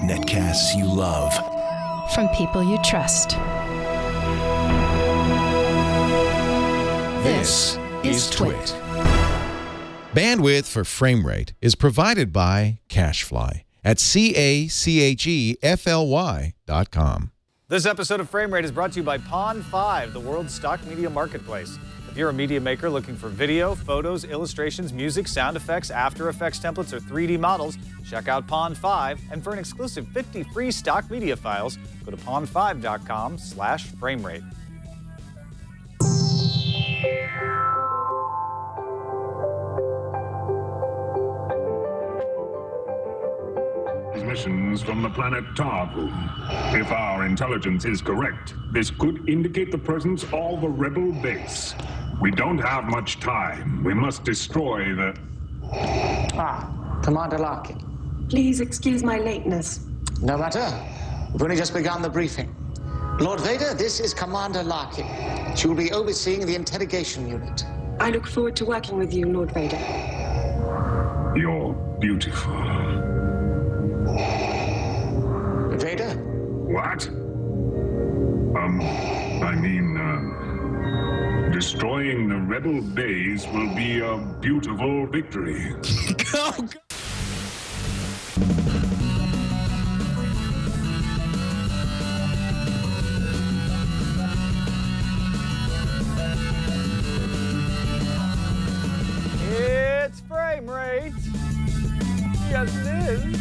Netcasts you love. From people you trust. This is Twit. Bandwidth for frame rate is provided by CacheFly at CacheFly.com. This episode of Frame Rate is brought to you by Pond5, the world's stock media marketplace. If you're a media maker looking for video, photos, illustrations, music, sound effects, After Effects templates, or 3D models, check out Pond5. And for an exclusive 50 free stock media files, go to pond5.com/framerate. Transmissions from the planet Targu. If our intelligence is correct, this could indicate the presence of a rebel base. We don't have much time. We must destroy the... Commander Larkin. Please excuse my lateness. No matter. We've only just begun the briefing. Lord Vader, this is Commander Larkin. She will be overseeing the interrogation unit. I look forward to working with you, Lord Vader. You're beautiful. Vader? What? Destroying the rebel base will be a beautiful victory. Go, go. It's Frame Rate. Yes, it is.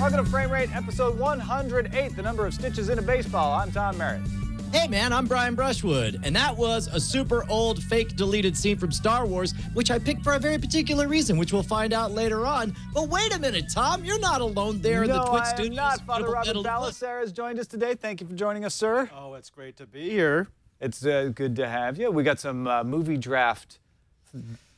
Welcome to Frame Rate, episode 108, the number of stitches in a baseball. I'm Tom Merritt. Hey man, I'm Brian Brushwood, and that was a super old fake deleted scene from Star Wars, which I picked for a very particular reason, which we'll find out later on. But wait a minute, Tom, you're not alone there in the Twit Studios. No, I am not. Father Robert Ballester has joined us today. Thank you for joining us, sir. Oh, it's great to be here. It's good to have you. We got some movie draft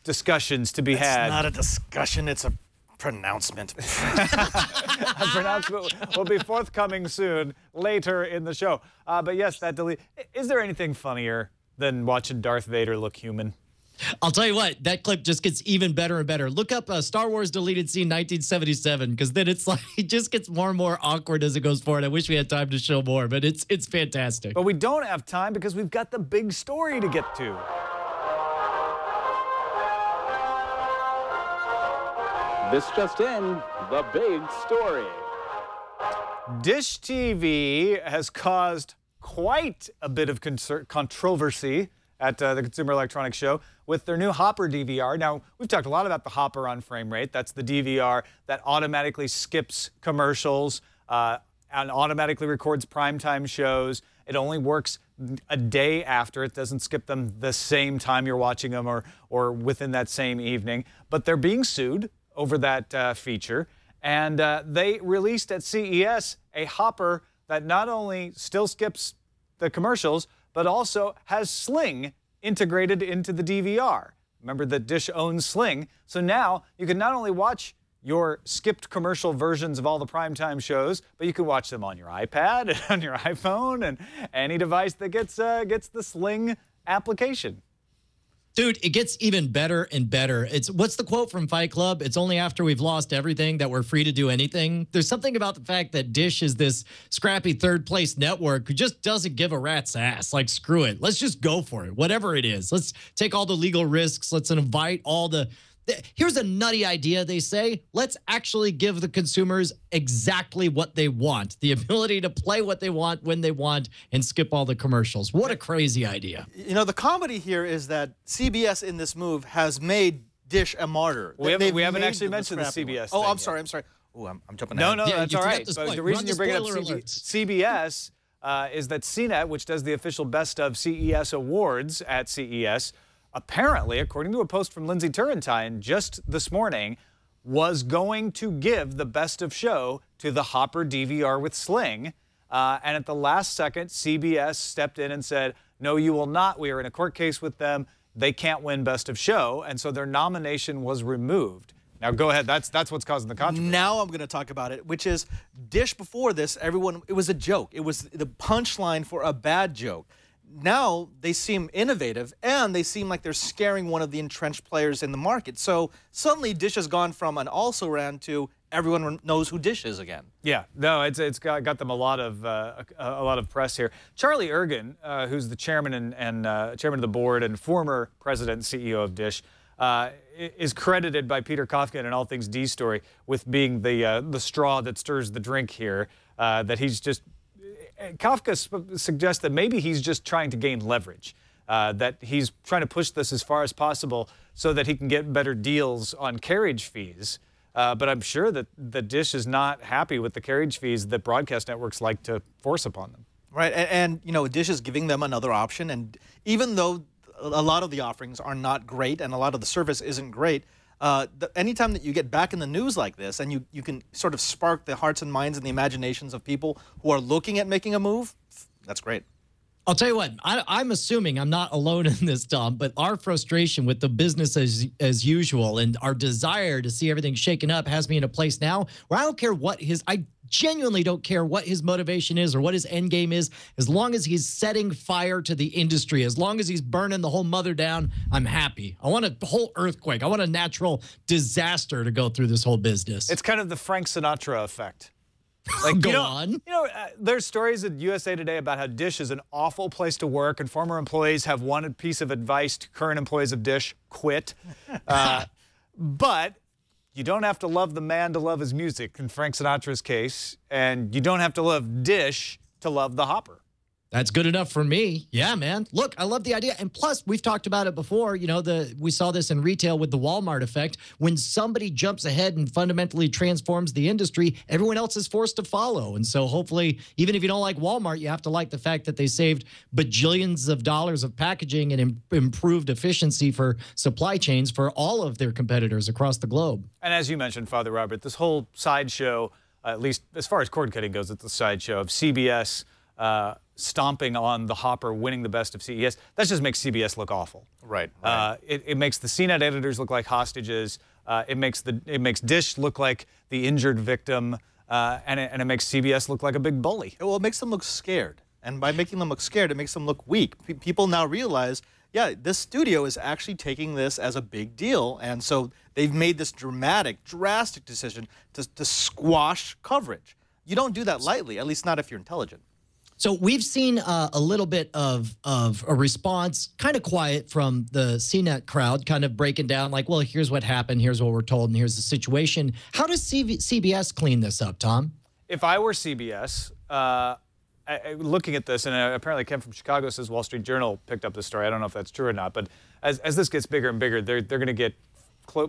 discussions to be had. It's not a discussion, it's a pronouncement. A pronouncement will be forthcoming soon, later in the show. But yes, that delete. Is there anything funnier than watching Darth Vader look human? I'll tell you what, that clip just gets even better and better. Look up Star Wars deleted scene 1977, because then it's like it just gets more and more awkward as it goes forward. I wish we had time to show more, but it's fantastic. But we don't have time because we've got the big story to get to. This just in, the big story. Dish TV has caused quite a bit of controversy at the Consumer Electronics Show with their new Hopper DVR. Now, we've talked a lot about the Hopper on Frame Rate. That's the DVR that automatically skips commercials and automatically records primetime shows. It only works a day after. It doesn't skip them the same time you're watching them or within that same evening. But they're being sued over that feature. And they released at CES a Hopper that not only still skips the commercials, but also has Sling integrated into the DVR. Remember that Dish owns Sling. So now you can not only watch your skipped commercial versions of all the primetime shows, but you can watch them on your iPad and on your iPhone and any device that gets the Sling application. Dude, it gets even better and better. What's the quote from Fight Club? It's only after we've lost everything that we're free to do anything. There's something about the fact that Dish is this scrappy third-place network who just doesn't give a rat's ass. Like, screw it. Let's just go for it, whatever it is. Let's take all the legal risks. Let's invite all the... Here's a nutty idea, they say. Let's actually give the consumers exactly what they want. The ability to play what they want, when they want, and skip all the commercials. What a crazy idea. You know, the comedy here is that CBS in this move has made Dish a martyr. We haven't actually mentioned the CBS one. thing I'm sorry. Oh, I'm jumping No, ahead. no, that's all right. But the reason you're bringing up CBS is that CNET, which does the official Best of CES awards at CES, apparently, according to a post from Lindsay Turrentine just this morning, was going to give the Best of Show to the Hopper DVR with Sling. And at the last second, CBS stepped in and said, no, you will not. We are in a court case with them. They can't win Best of Show. And so their nomination was removed. Now, go ahead. That's what's causing the controversy. Now I'm going to talk about it, which is Dish before this, it was a joke. It was the punchline for a bad joke. Now they seem innovative, and they seem like they're scaring one of the entrenched players in the market. So suddenly Dish has gone from an also-ran to everyone knows who Dish is again. Yeah, no, it's got them a lot of press here. Charlie Ergen, who's the chairman and chairman of the board and former president and CEO of Dish, is credited by Peter Kafka in an All Things D story with being the straw that stirs the drink here. That he's just Kafka suggests that maybe he's just trying to gain leverage. That he's trying to push this as far as possible so that he can get better deals on carriage fees. But I'm sure that the Dish is not happy with the carriage fees that broadcast networks like to force upon them. Right, and you know, Dish is giving them another option, and even though a lot of the offerings are not great and a lot of the service isn't great, anytime that you get back in the news like this and you can sort of spark the hearts and minds and the imaginations of people who are looking at making a move, that's great. I'll tell you what, I'm assuming I'm not alone in this, Tom, but our frustration with the business as usual and our desire to see everything shaken up has me in a place now where I don't care what I genuinely don't care what his motivation is or what his end game is. As long as he's setting fire to the industry, as long as he's burning the whole mother down, I'm happy. I want a whole earthquake. I want a natural disaster to go through this whole business. It's kind of the Frank Sinatra effect. Like, go on. You know, there's stories at USA Today about how Dish is an awful place to work, and former employees have one piece of advice to current employees of Dish: quit. But you don't have to love the man to love his music, in Frank Sinatra's case, and you don't have to love Dish to love the Hopper. That's good enough for me. Yeah, man. Look, I love the idea. And plus, we've talked about it before. You know, we saw this in retail with the Walmart effect. When somebody jumps ahead and fundamentally transforms the industry, everyone else is forced to follow. And so hopefully, even if you don't like Walmart, you have to like the fact that they saved bajillions of dollars of packaging and improved efficiency for supply chains for all of their competitors across the globe. And as you mentioned, Father Robert, this whole sideshow, at least as far as cord cutting goes, it's the sideshow of CBS stomping on the Hopper, winning the best of CES. That just makes CBS look awful. Right. It makes the CNET editors look like hostages. It makes Dish look like the injured victim, and it makes CBS look like a big bully. Well, it makes them look scared, and by making them look scared, it makes them look weak. People now realize, yeah, this studio is actually taking this as a big deal, and so they've made this drastic decision to squash coverage. You don't do that lightly, at least not if you're intelligent. So we've seen a little bit of a response, kind of quiet from the CNET crowd, kind of breaking down like, well, here's what happened, here's what we're told, and here's the situation. How does CBS clean this up, Tom? If I were CBS, looking at this, and apparently Ken from Chicago says Wall Street Journal picked up this story. I don't know if that's true or not, but as this gets bigger and bigger, they're going to get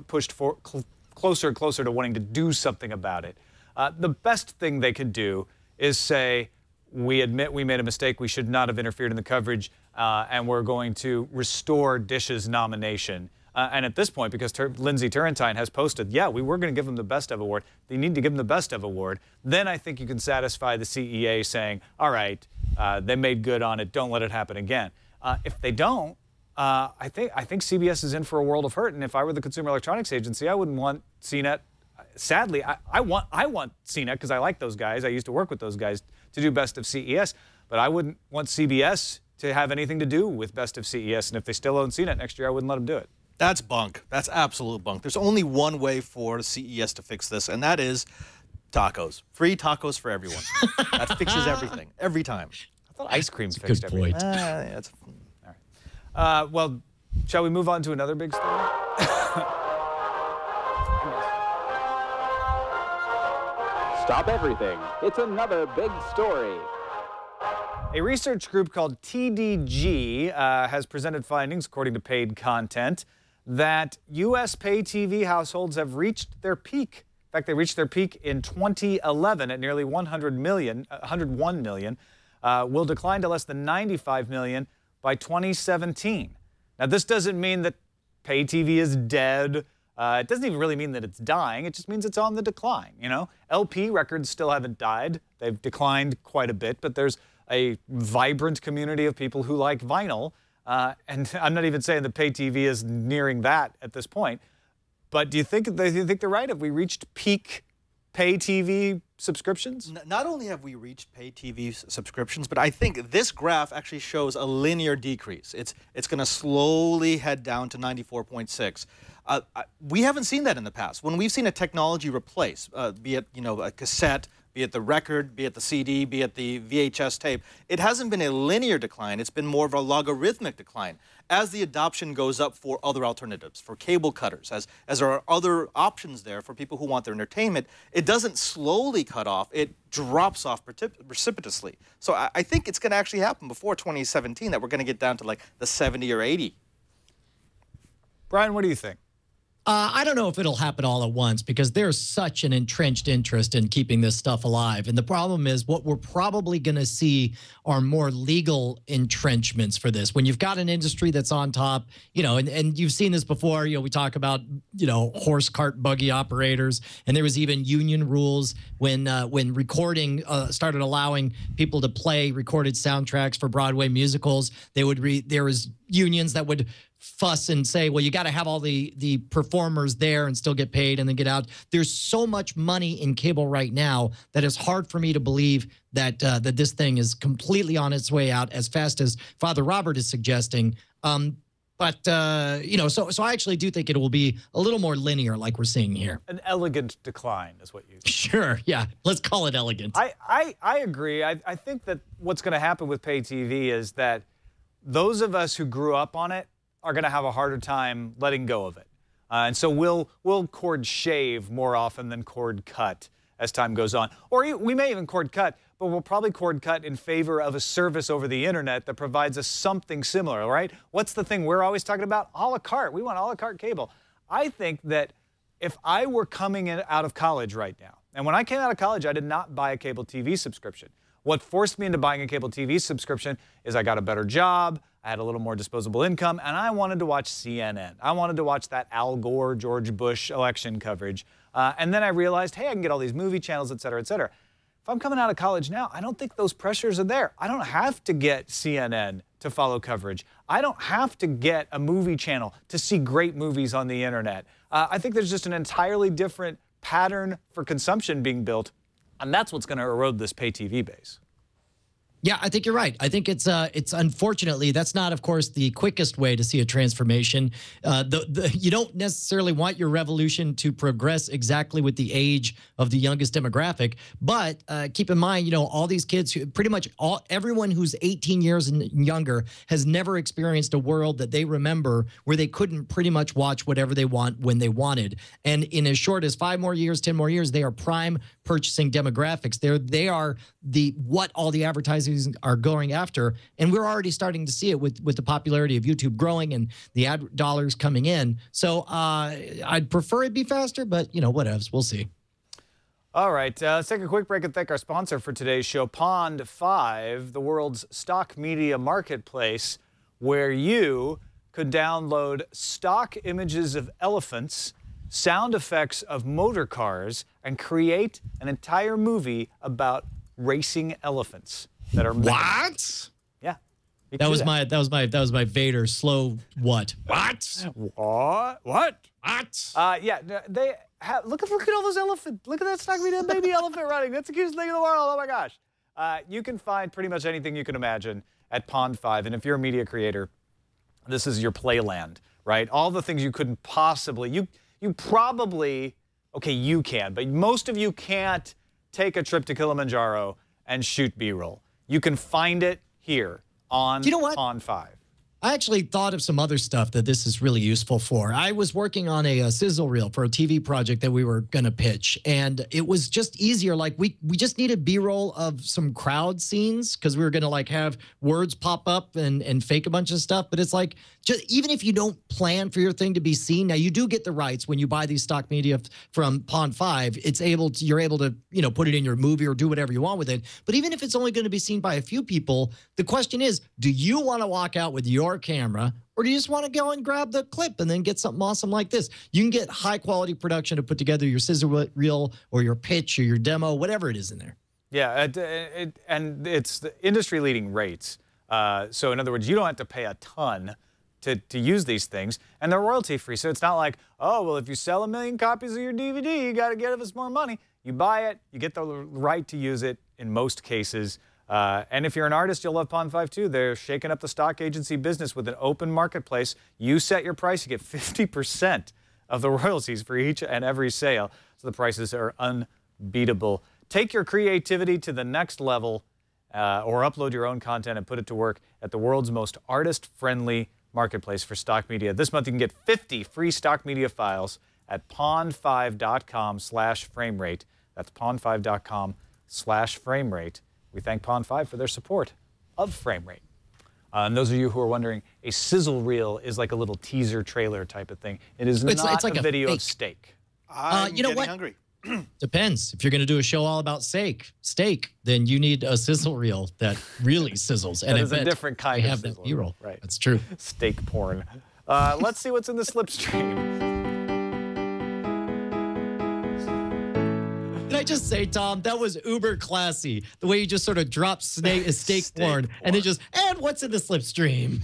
pushed closer and closer to wanting to do something about it. The best thing they could do is say, we admit we made a mistake. We should not have interfered in the coverage, and we're going to restore Dish's nomination. And at this point, because Lindsay Turrentine has posted, yeah, we were going to give them the Best Of award. They need to give them the Best Of award. Then I think you can satisfy the CEA saying, all right, they made good on it. Don't let it happen again. If they don't, I think CBS is in for a world of hurt. And if I were the Consumer Electronics Agency, I wouldn't want CNET. Sadly, I want CNET because I like those guys. I used to work with those guys to do Best of CES, but I wouldn't want CBS to have anything to do with Best of CES. And if they still own CNET next year, I wouldn't let them do it. That's bunk. That's absolute bunk. There's only one way for CES to fix this, and that is tacos. Free tacos for everyone. That fixes everything, every time. I thought ice cream fixed everything. Good point. That's all right. Well, shall we move on to another big story? Stop everything. It's another big story. A research group called TDG has presented findings, according to paid content, that U.S. pay TV households have reached their peak. In fact, they reached their peak in 2011 at nearly 101 million, will decline to less than 95 million by 2017. Now, this doesn't mean that pay TV is dead. It doesn't even really mean that it's dying. It just means it's on the decline, you know? LP records still haven't died. They've declined quite a bit, but there's a vibrant community of people who like vinyl. And I'm not even saying that pay TV is nearing that at this point. But do you think they're right? Have we reached peak pay TV subscriptions? Not only have we reached pay TV subscriptions, but I think this graph actually shows a linear decrease. It's going to slowly head down to 94.6. We haven't seen that in the past. When we've seen a technology replace, be it a cassette, be it the record, be it the CD, be it the VHS tape, it hasn't been a linear decline. It's been more of a logarithmic decline. As the adoption goes up for other alternatives, for cable cutters, as there are other options there for people who want their entertainment, it doesn't slowly cut off. It drops off precipitously. So I think it's going to actually happen before 2017 that we're going to get down to like the 70 or 80. Brian, what do you think? I don't know if it'll happen all at once because there's such an entrenched interest in keeping this stuff alive. And the problem is what we're probably going to see are more legal entrenchments for this. When you've got an industry that's on top, and you've seen this before, we talk about, horse cart buggy operators. And there was even union rules when recording started allowing people to play recorded soundtracks for Broadway musicals. There was unions that would fuss and say, well, you got to have all the performers there and still get paid and then get out. There's so much money in cable right now that it's hard for me to believe that that this thing is completely on its way out as fast as Father Robert is suggesting. So I actually do think it will be a little more linear like we're seeing here. An elegant decline is what you... Sure, yeah. Let's call it elegant. I agree. I think that what's going to happen with pay TV is that those of us who grew up on it are going to have a harder time letting go of it. And so we'll cord shave more often than cord cut as time goes on. Or we may even cord cut, but we'll probably cord cut in favor of a service over the internet that provides us something similar, right? What's the thing we're always talking about? A la carte. We want a la carte cable. I think that if I were coming out of college right now, and when I came out of college, I did not buy a cable TV subscription. What forced me into buying a cable TV subscription is I got a better job, I had a little more disposable income, and I wanted to watch CNN. I wanted to watch that Al Gore, George Bush election coverage. And then I realized, hey, I can get all these movie channels, et cetera, et cetera. If I'm coming out of college now, I don't think those pressures are there. I don't have to get CNN to follow coverage. I don't have to get a movie channel to see great movies on the internet. I think there's just an entirely different pattern for consumption being built, and that's what's going to erode this pay TV base. Yeah, I think you're right. I think it's unfortunately, that's not, of course, the quickest way to see a transformation. You don't necessarily want your revolution to progress exactly with the age of the youngest demographic. But keep in mind, all these kids, pretty much everyone who's 18 years and younger has never experienced a world that they remember where they couldn't pretty much watch whatever they want when they wanted. And in as short as 5 more years, 10 more years, they are prime purchasing demographics. They are what all the advertisers are going after, and we're already starting to see it with the popularity of YouTube growing and the ad dollars coming in. So I'd prefer it be faster, but whatevs, we'll see. All right, let's take a quick break and thank our sponsor for today's show, Pond 5, the world's stock media marketplace, where you could download stock images of elephants, sound effects of motor cars, and create an entire movie about racing elephants that are what? Yeah. That was my Vader slow what? What? What? Yeah, they have, look at all those elephants. Look at that stock media baby elephant running. That's the cutest thing in the world. Oh my gosh. You can find pretty much anything you can imagine at Pond 5, and if you're a media creator, this is your playland, right? All the things you couldn't possibly, you probably, okay, you can, but most of you can't take a trip to Kilimanjaro and shoot B-roll. You can find it here on Pond 5. I actually thought of some other stuff that this is really useful for. I was working on a sizzle reel for a TV project that we were going to pitch, and it was just easier. Like we just needed B-roll of some crowd scenes because we were going to have words pop up and fake a bunch of stuff. But it's like, just even if you don't plan for your thing to be seen, now you do get the rights when you buy these stock media from Pond 5. You're able to put it in your movie or do whatever you want with it. But even if it's only going to be seen by a few people, the question is, do you want to walk out with your camera, or do you just want to go and grab the clip and then get something awesome like this? You can get high quality production to put together your sizzle reel or your pitch or your demo, whatever it is in there. Yeah, and it's the industry leading rates. So in other words, you don't have to pay a ton to use these things, and they're royalty free. So it's not like, oh, well, if you sell 1 million copies of your DVD, you got to give us more money. You buy it, you get the right to use it in most cases. And if you're an artist, you'll love Pond 5 too. They're shaking up the stock agency business with an open marketplace. You set your price, you get 50% of the royalties for each and every sale. So the prices are unbeatable. Take your creativity to the next level or upload your own content and put it to work at the world's most artist-friendly marketplace for stock media. This month you can get 50 free stock media files at pond5.com/framerate. That's pond5.com/framerate. We thank Pond5 for their support of Framerate. And those of you who are wondering, a sizzle reel is like a little teaser trailer type of thing. It is not like a video of steak. I'm you know getting what? hungry. Depends. If you're going to do a show all about steak, then you need a sizzle reel that really sizzles. And that is a different kind of sizzle. That B-roll. Right. That's true. Steak porn. Let's see what's in the slipstream. Can I just say, Tom, that was uber classy. The way you just sort of dropped steak porn, and then and what's in the slipstream?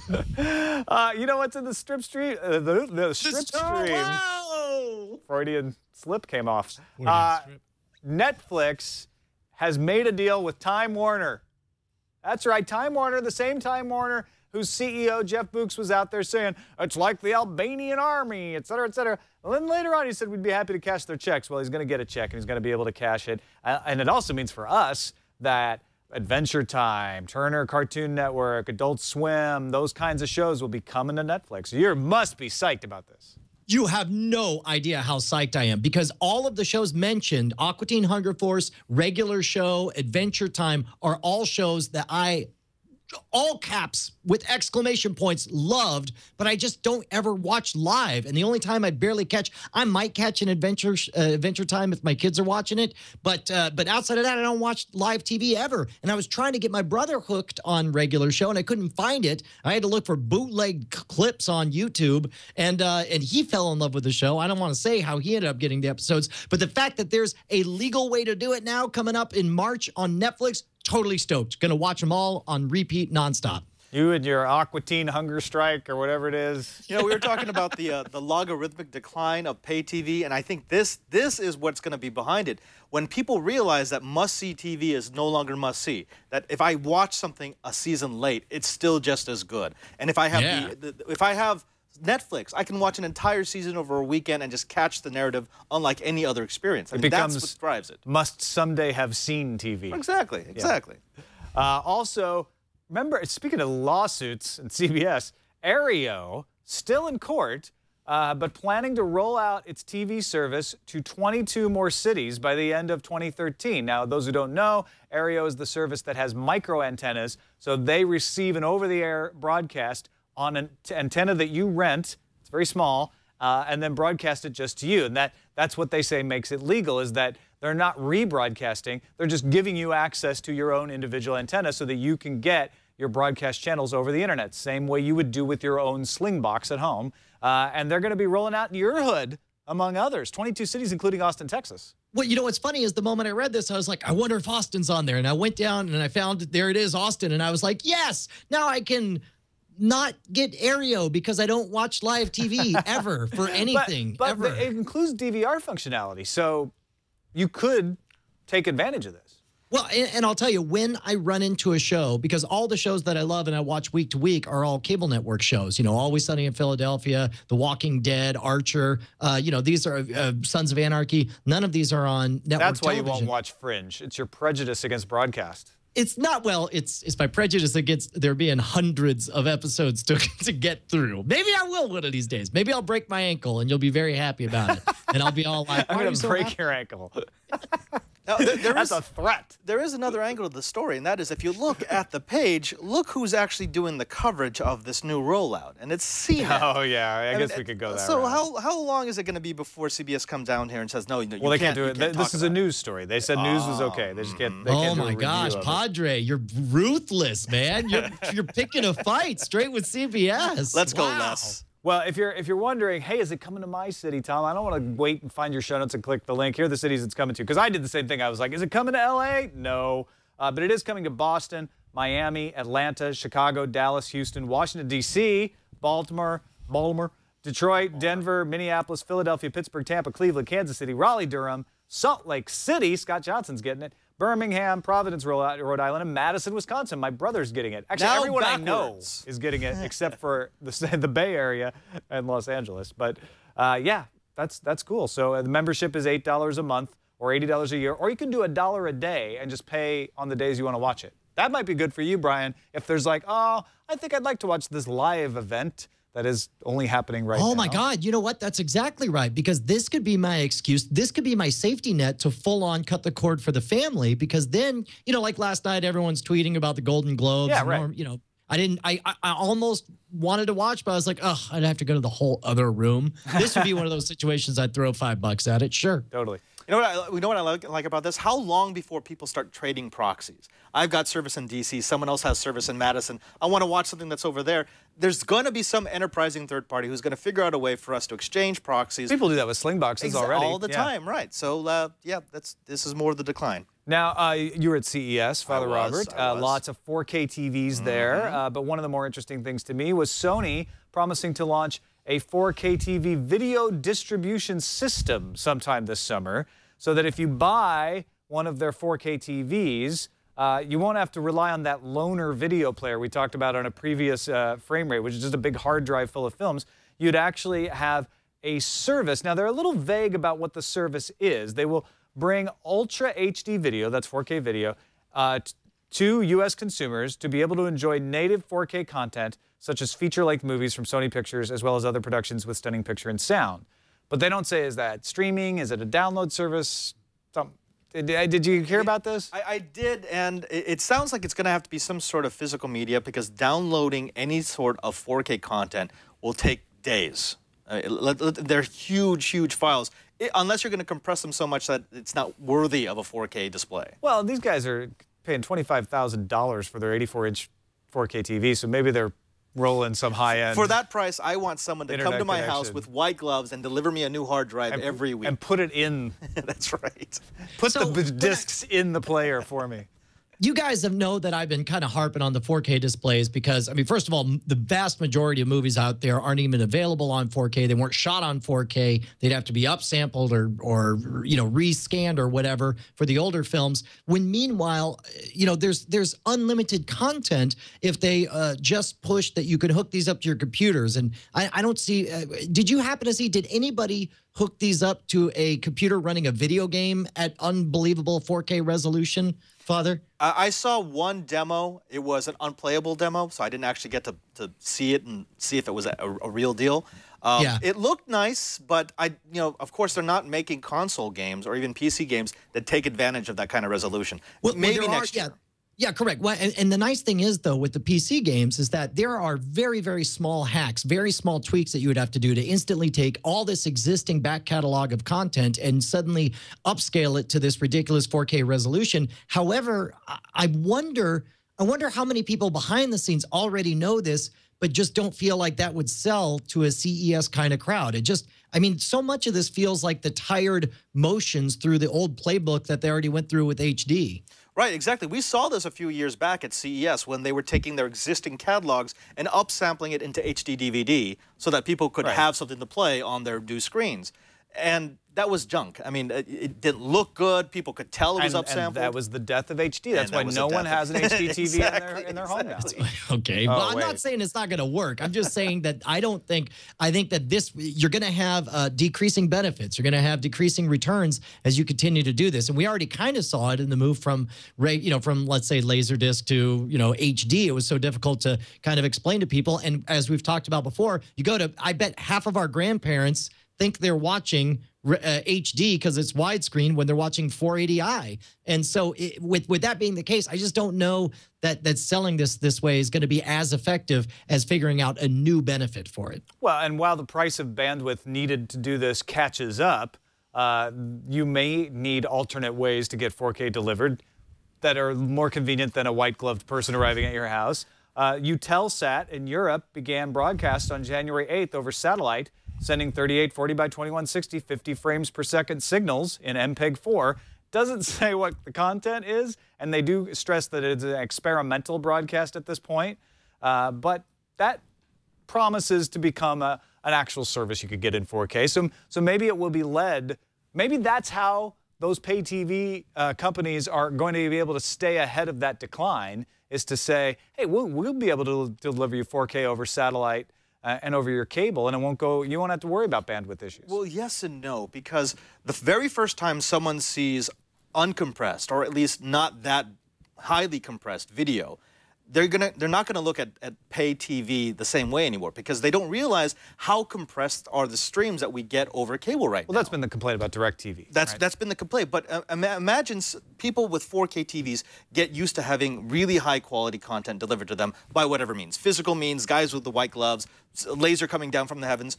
You know what's in the stripstream? The stripstream. Wow! Freudian slip came off. Netflix has made a deal with Time Warner. That's right, Time Warner, the same Time Warner whose CEO, Jeff Books, was out there saying, it's like the Albanian army, et cetera, et cetera. And then later on, he said we'd be happy to cash their checks. Well, he's going to get a check, and he's going to be able to cash it. And it also means for us that Adventure Time, Turner Cartoon Network, Adult Swim, those kinds of shows will be coming to Netflix. You must be psyched about this. You have no idea how psyched I am because all of the shows mentioned, Aqua Teen Hunger Force, Regular Show, Adventure Time, are all shows that I, all caps with exclamation points, loved, but I just don't ever watch live. And the only time I barely catch, I might catch an Adventure Time if my kids are watching it, but outside of that, I don't watch live TV ever. And I was trying to get my brother hooked on Regular Show, and I couldn't find it. I had to look for bootleg clips on YouTube, and he fell in love with the show. I don't want to say how he ended up getting the episodes, but the fact that there's a legal way to do it now coming up in March on Netflix, totally stoked. Gonna watch them all on repeat nonstop. You and your Aqua Teen hunger strike or whatever it is. You know, we were talking about the logarithmic decline of pay TV, and I think this is what's going to be behind it. When people realize that must-see TV is no longer must-see, that if I watch something a season late, it's still just as good. And if I have if I have Netflix, I can watch an entire season over a weekend and just catch the narrative unlike any other experience. I mean, that's what drives it. Must someday have seen TV. Exactly, exactly. Yeah. Also, remember, speaking of lawsuits and CBS, Aereo, still in court, but planning to roll out its TV service to 22 more cities by the end of 2013. Now, those who don't know, Aereo is the service that has micro antennas, so they receive an over-the-air broadcast on an antenna that you rent. It's very small, and then broadcast it just to you. And that's what they say makes it legal, is that they're not rebroadcasting. They're just giving you access to your own individual antenna so that you can get your broadcast channels over the internet, same way you would do with your own Sling box at home. And they're going to be rolling out in your hood, among others, 22 cities, including Austin, Texas. Well, you know what's funny is the moment I read this, I was like, I wonder if Austin's on there. And I went down and I found, there it is, Austin. And I was like, yes, now I can not get Aereo because I don't watch live TV ever for anything. But ever. It includes DVR functionality, so you could take advantage of this. Well, and I'll tell you, when I run into a show, because all the shows that I love and I watch week to week are all cable network shows, you know, Always Sunny in Philadelphia, The Walking Dead, Archer, you know, these are Sons of Anarchy. None of these are on network That's why television. you won't watch Fringe. It's your prejudice against broadcast. It's not, well, it's my prejudice against there being hundreds of episodes to get through. Maybe I will one of these days. Maybe I'll break my ankle and you'll be very happy about it. And I'll be all like, I'm going to break your ankle. Now, That's a threat. There is another angle to the story, and that is if you look at the page, look who's actually doing the coverage of this new rollout, and it's CNET. Oh, yeah, I guess we could go that So route. how long is it going to be before CBS comes down here and says, no, you Well, they can't can't do it. This is a news story. They said news was okay. They just can't. They oh can't do a my review gosh, of it. Padre, you're ruthless, man. You're picking a fight straight with CBS. Let's go, Wow. Les. Well, if you're wondering, hey, is it coming to my city, Tom? I don't want to wait and find your show notes and click the link. Here are the cities it's coming to. Because I did the same thing. I was like, is it coming to L.A.? No. But it is coming to Boston, Miami, Atlanta, Chicago, Dallas, Houston, Washington, D.C., Baltimore, Detroit, Denver, Minneapolis, Philadelphia, Pittsburgh, Tampa, Cleveland, Kansas City, Raleigh, Durham, Salt Lake City, Scott Johnson's getting it, Birmingham, Providence, Rhode Island, and Madison, Wisconsin. My brother's getting it. Actually, Now everyone backwards. I know is getting it except for the Bay Area and Los Angeles. But, yeah, That's cool. So the membership is $8 a month or $80 a year, or you can do $1 a day and just pay on the days you want to watch it. That might be good for you, Brian, if there's like, oh, I think I'd like to watch this live event that is only happening right now. Oh, my God. You know what? That's exactly right, because this could be my excuse. This could be my safety net to full-on cut the cord for the family, because then, you know, like last night, everyone's tweeting about the Golden Globes. Yeah, right. And, you know, I almost wanted to watch, but I was like, oh, I'd have to go to the whole other room. This would be one of those situations I'd throw $5 at it. Sure. Totally. You know what I like about this? How long before people start trading proxies? I've got service in D.C. Someone else has service in Madison. I want to watch something that's over there. There's going to be some enterprising third party who's going to figure out a way for us to exchange proxies. People do that with sling boxes already. All the time, right. So, yeah, this is more of the decline. Now, you were at CES, Father Robert. I was. Lots of 4K TVs there. But one of the more interesting things to me was Sony promising to launch a 4K TV video distribution system sometime this summer, so that if you buy one of their 4K TVs, you won't have to rely on that loaner video player we talked about on a previous frame rate, which is just a big hard drive full of films. You'd actually have a service. Now, they're a little vague about what the service is. They will bring Ultra HD video, that's 4K video, to U.S. consumers to be able to enjoy native 4K content, such as feature-length movies from Sony Pictures, as well as other productions with stunning picture and sound. But they don't say, is that streaming? Is it a download service? Did you hear about this? I did, and it sounds like it's going to have to be some sort of physical media, because downloading any sort of 4K content will take days. They're huge, huge files, unless you're going to compress them so much that it's not worthy of a 4K display. Well, these guys are paying $25,000 for their 84-inch 4K TV, so maybe they're rolling some high-end. For that price, I want someone to come to my house with white gloves and deliver me a new hard drive every week. And put it in. That's right. Put the discs in the player for me. You guys have know that I've been kind of harping on the 4K displays because, I mean, first of all, the vast majority of movies out there aren't even available on 4K. They weren't shot on 4K. They'd have to be upsampled or you know, rescanned or whatever for the older films. When meanwhile, you know, there's unlimited content if they just push that you can hook these up to your computers. And I don't see, did you happen to see, did anybody hook these up to a computer running a video game at unbelievable 4K resolution, Father? I saw one demo. It was an unplayable demo, so I didn't actually get to see it and see if it was a real deal. Yeah. It looked nice, but you know, of course, they're not making console games or even PC games that take advantage of that kind of resolution. Well, maybe next year. Yeah, correct. Well, and the nice thing is, though, with the PC games is that there are very, very small hacks, very small tweaks that you would have to do to instantly take all this existing back catalog of content and suddenly upscale it to this ridiculous 4K resolution. However, I wonder how many people behind the scenes already know this, but just don't feel like that would sell to a CES kind of crowd. It just, I mean, so much of this feels like the tired motions through the old playbook that they already went through with HD. Right, exactly. We saw this a few years back at CES when they were taking their existing catalogs and upsampling it into HD DVD so that people could have something to play on their new screens. And that was junk. I mean, it didn't look good. People could tell it was upsampled. And that was the death of HD. That's why no one has an HD TV in their home now. Okay, but I'm not saying it's not going to work. I'm just saying that I think that this, you're going to have decreasing benefits. You're going to have decreasing returns as you continue to do this. And we already kind of saw it in the move from, from let's say Laserdisc to, HD. It was so difficult to kind of explain to people. And as we've talked about before, you go to, I bet half of our grandparents think they're watching HD because it's widescreen when they're watching 480i. And so with that being the case, I just don't know that selling this way is going to be as effective as figuring out a new benefit for it. Well, and while the price of bandwidth needed to do this catches up, you may need alternate ways to get 4K delivered that are more convenient than a white-gloved person arriving at your house. Eutelsat in Europe began broadcast on January 8th over satellite, sending 3840 by 2160 50 frames per second signals in MPEG-4. Doesn't say what the content is, and they do stress that it's an experimental broadcast at this point. But that promises to become an actual service you could get in 4K. So maybe it will be led. Maybe that's how those pay TV companies are going to be able to stay ahead of that decline, is to say, hey, we'll be able to deliver you 4K over satellite and over your cable, and you won't have to worry about bandwidth issues. Well, yes and no, because the very first time someone sees uncompressed, or at least not that highly compressed video, they're not gonna look at pay TV the same way anymore, because they don't realize how compressed are the streams that we get over cable right now. Well, that's been the complaint about DirecTV. That's been the complaint. But imagine people with 4K TVs get used to having really high quality content delivered to them by whatever means, physical means, guys with the white gloves, laser coming down from the heavens.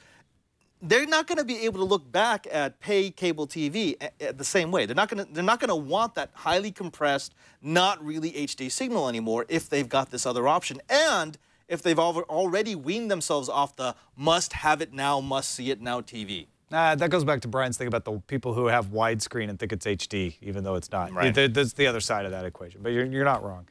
They're not going to be able to look back at pay cable TV the same way. They're not going to want that highly compressed, not really HD signal anymore if they've got this other option, and if they've already weaned themselves off the must have it now, must see it now TV. That goes back to Brian's thing about the people who have widescreen and think it's HD, even though it's not. Right. That's the other side of that equation, but you're not wrong.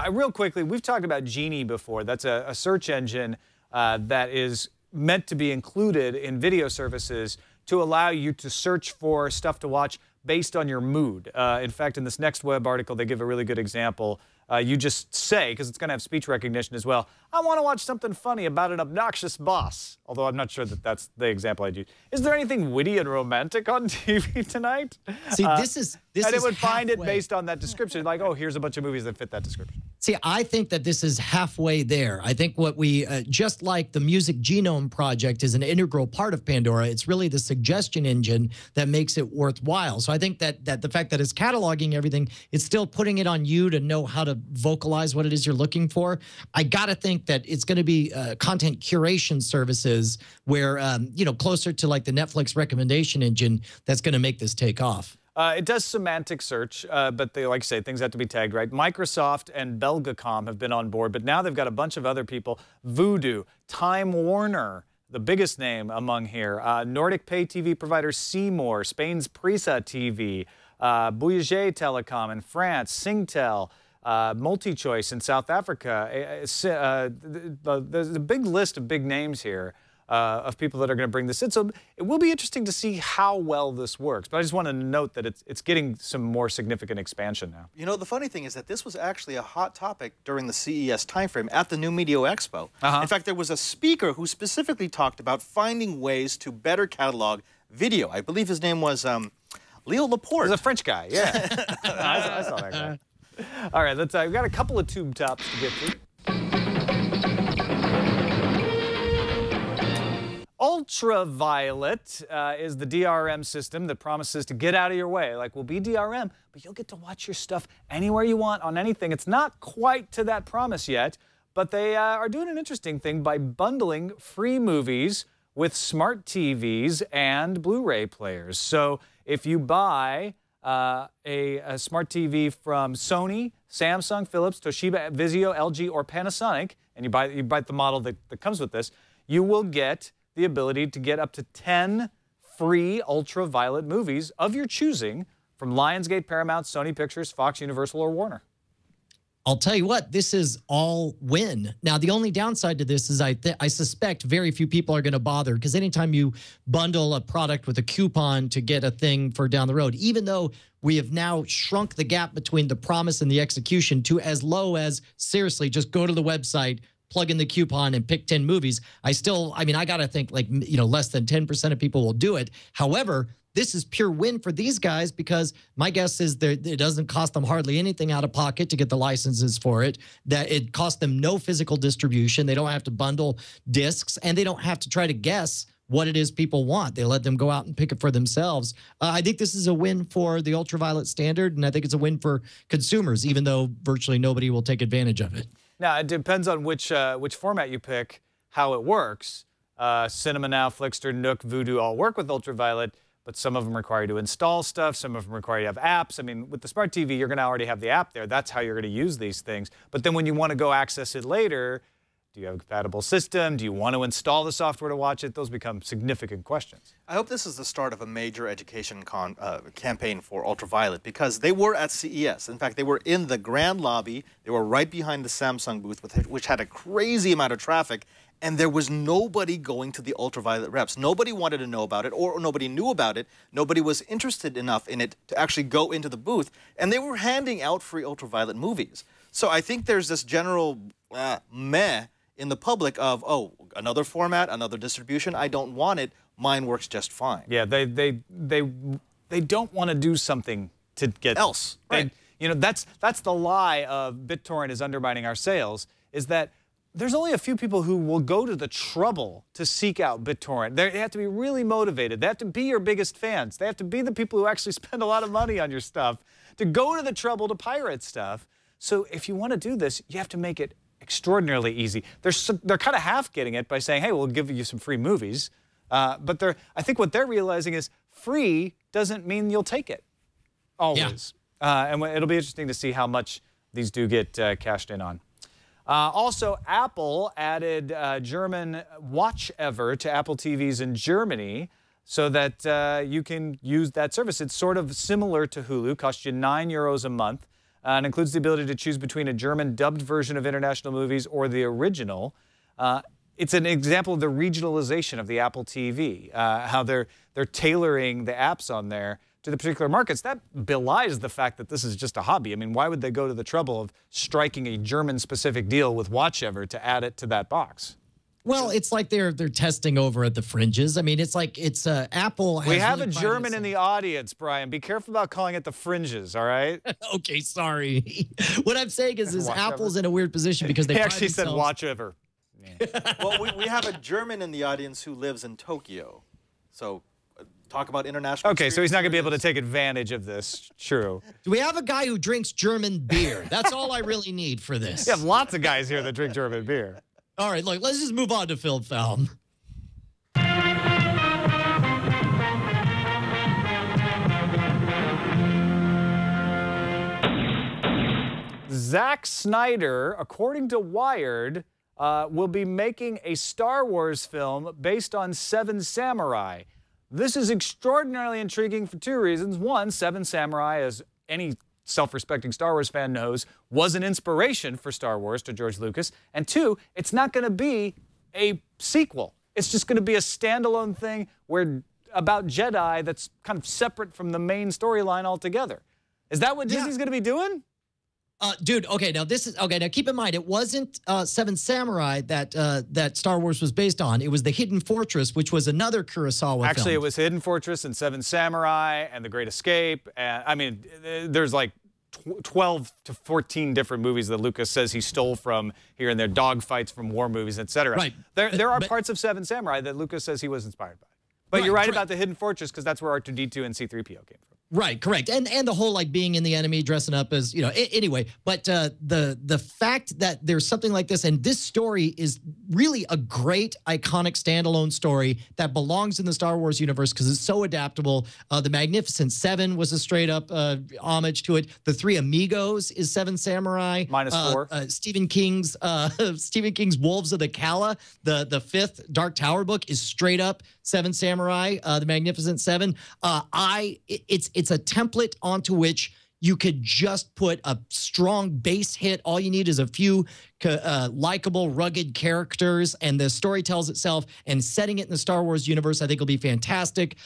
Real quickly, we've talked about Genie before. That's a search engine that is meant to be included in video services to allow you to search for stuff to watch based on your mood. In fact, in this next web article, they give a really good example. You just say, because it's going to have speech recognition as well, I want to watch something funny about an obnoxious boss. Although I'm not sure that that's the example I'd use. Is there anything witty and romantic on TV tonight? See, this is and it would find it based on that description. Like, oh, here's a bunch of movies that fit that description. See, I think that this is halfway there. I think what we, just like the Music Genome Project is an integral part of Pandora, it's really the suggestion engine that makes it worthwhile. So I think that the fact that it's cataloging everything, it's still putting it on you to know how to vocalize what it is you're looking for. I got to think that it's going to be content curation services where, you know, closer to like the Netflix recommendation engine that's going to make this take off. It does semantic search, but they, like I say, things have to be tagged right. Microsoft and Belgacom have been on board, but now they've got a bunch of other people. Vudu, Time Warner, the biggest name among here. Nordic pay TV provider Seymour, Spain's Prisa TV, Bouygues Telecom in France, Singtel, MultiChoice in South Africa. There's a big list of big names here. Of people that are going to bring this in. So it will be interesting to see how well this works. But I just want to note that it's getting some more significant expansion now. You know, the funny thing is that this was actually a hot topic during the CES timeframe at the New Media Expo. In fact, there was a speaker who specifically talked about finding ways to better catalog video. I believe his name was Leo Laporte. He's a French guy, yeah. I saw that guy. All right, we've got a couple of tube tops to get to. Ultraviolet is the DRM system that promises to get out of your way. Like, we'll be DRM, but you'll get to watch your stuff anywhere you want on anything. It's not quite to that promise yet, but they are doing an interesting thing by bundling free movies with smart TVs and Blu-ray players. So if you buy a smart TV from Sony, Samsung, Philips, Toshiba, Vizio, LG, or Panasonic, and you buy the model that comes with this, you will get the ability to get up to 10 free ultraviolet movies of your choosing from Lionsgate, Paramount, Sony Pictures, Fox, Universal, or Warner. I'll tell you what, this is all win. Now, the only downside to this is I suspect very few people are going to bother, because anytime you bundle a product with a coupon to get a thing for down the road, even though we have now shrunk the gap between the promise and the execution to as low as, seriously, just go to the website, plug in the coupon and pick 10 movies. I mean, I got to think like, you know, less than 10% of people will do it. However, this is pure win for these guys, because my guess is that it doesn't cost them hardly anything out of pocket to get the licenses for it, that it costs them no physical distribution. They don't have to bundle discs, and they don't have to try to guess what it is people want. They let them go out and pick it for themselves. I think this is a win for the ultraviolet standard, and I think it's a win for consumers, even though virtually nobody will take advantage of it. Now, it depends on which format you pick, how it works. Cinema Now, Flixster, Nook, Vudu all work with ultraviolet, but some of them require you to install stuff. Some of them require you to have apps. I mean, with the smart TV, you're going to already have the app there. That's how you're going to use these things. But then when you want to go access it later, do you have a compatible system? Do you want to install the software to watch it? Those become significant questions. I hope this is the start of a major education campaign for ultraviolet, because they were at CES. In fact, they were in the grand lobby. They were right behind the Samsung booth, which had a crazy amount of traffic, and there was nobody going to the ultraviolet reps. Nobody wanted to know about it, or nobody knew about it. Nobody was interested enough in it to actually go into the booth, and they were handing out free ultraviolet movies. So I think there's this general meh in the public of, oh, another format, another distribution. I don't want it. Mine works just fine. Yeah, they don't want to do something to get else. Right. You know, that's the lie of BitTorrent is undermining our sales, is that there's only a few people who will go to the trouble to seek out BitTorrent. They have to be really motivated. They have to be your biggest fans. They have to be the people who actually spend a lot of money on your stuff to go to the trouble to pirate stuff. So if you want to do this, you have to make it extraordinarily easy. They're kind of half getting it by saying, hey, we'll give you some free movies. But I think what they're realizing is free doesn't mean you'll take it, always. Yeah. And it'll be interesting to see how much these do get cashed in on. Also, Apple added German Watch Ever to Apple TVs in Germany so that you can use that service. It's sort of similar to Hulu, costs you €9 a month, and includes the ability to choose between a German dubbed version of international movies or the original. It's an example of the regionalization of the Apple TV, how they're tailoring the apps on there to the particular markets. That belies the fact that this is just a hobby. I mean, why would they go to the trouble of striking a German-specific deal with WatchEver to add it to that box? Well, it's like they're testing over at the fringes. I mean, it's like Apple. We have a German in the audience, Brian. Be careful about calling it the fringes, all right? Okay, sorry. What I'm saying is Apple's in a weird position because they actually said WatchEver. Well, we have a German in the audience who lives in Tokyo. So talk about international. Okay, so he's not going to be able to take advantage of this. True. Do we have a guy who drinks German beer? That's all I really need for this. You have lots of guys here that drink German beer. All right, look, let's just move on to Film Film. Zack Snyder, according to Wired, will be making a Star Wars film based on Seven Samurai. This is extraordinarily intriguing for two reasons. One, Seven Samurai, as any self-respecting Star Wars fan knows, was an inspiration for Star Wars to George Lucas. And two, it's not going to be a sequel. It's just going to be a standalone thing about Jedi that's kind of separate from the main storyline altogether. Is that what Disney's going to be doing? Dude, okay, now now keep in mind, it wasn't Seven Samurai that Star Wars was based on. It was The Hidden Fortress, which was another Kurosawa Actually, film. It was Hidden Fortress and Seven Samurai and The Great Escape. And I mean, there's like 12 to 14 different movies that Lucas says he stole from here and there, dogfights from war movies, etc. Right. There are parts of Seven Samurai that Lucas says he was inspired by. But you're right about The Hidden Fortress, because that's where R2-D2 and C-3PO came from. Right, correct. And the whole like being in the enemy, dressing up as, you know, anyway. But the fact that there's something like this, and this story is really a great, iconic standalone story that belongs in the Star Wars universe because it's so adaptable. The Magnificent Seven was a straight up homage to it. The Three Amigos is Seven Samurai. -4. Stephen King's Wolves of the Kala, the fifth Dark Tower book, is straight up Seven Samurai, the Magnificent Seven. It's a template onto which you could just put a strong base hit. All you need is a few likable, rugged characters, and the story tells itself. And setting it in the Star Wars universe, I think, will be fantastic.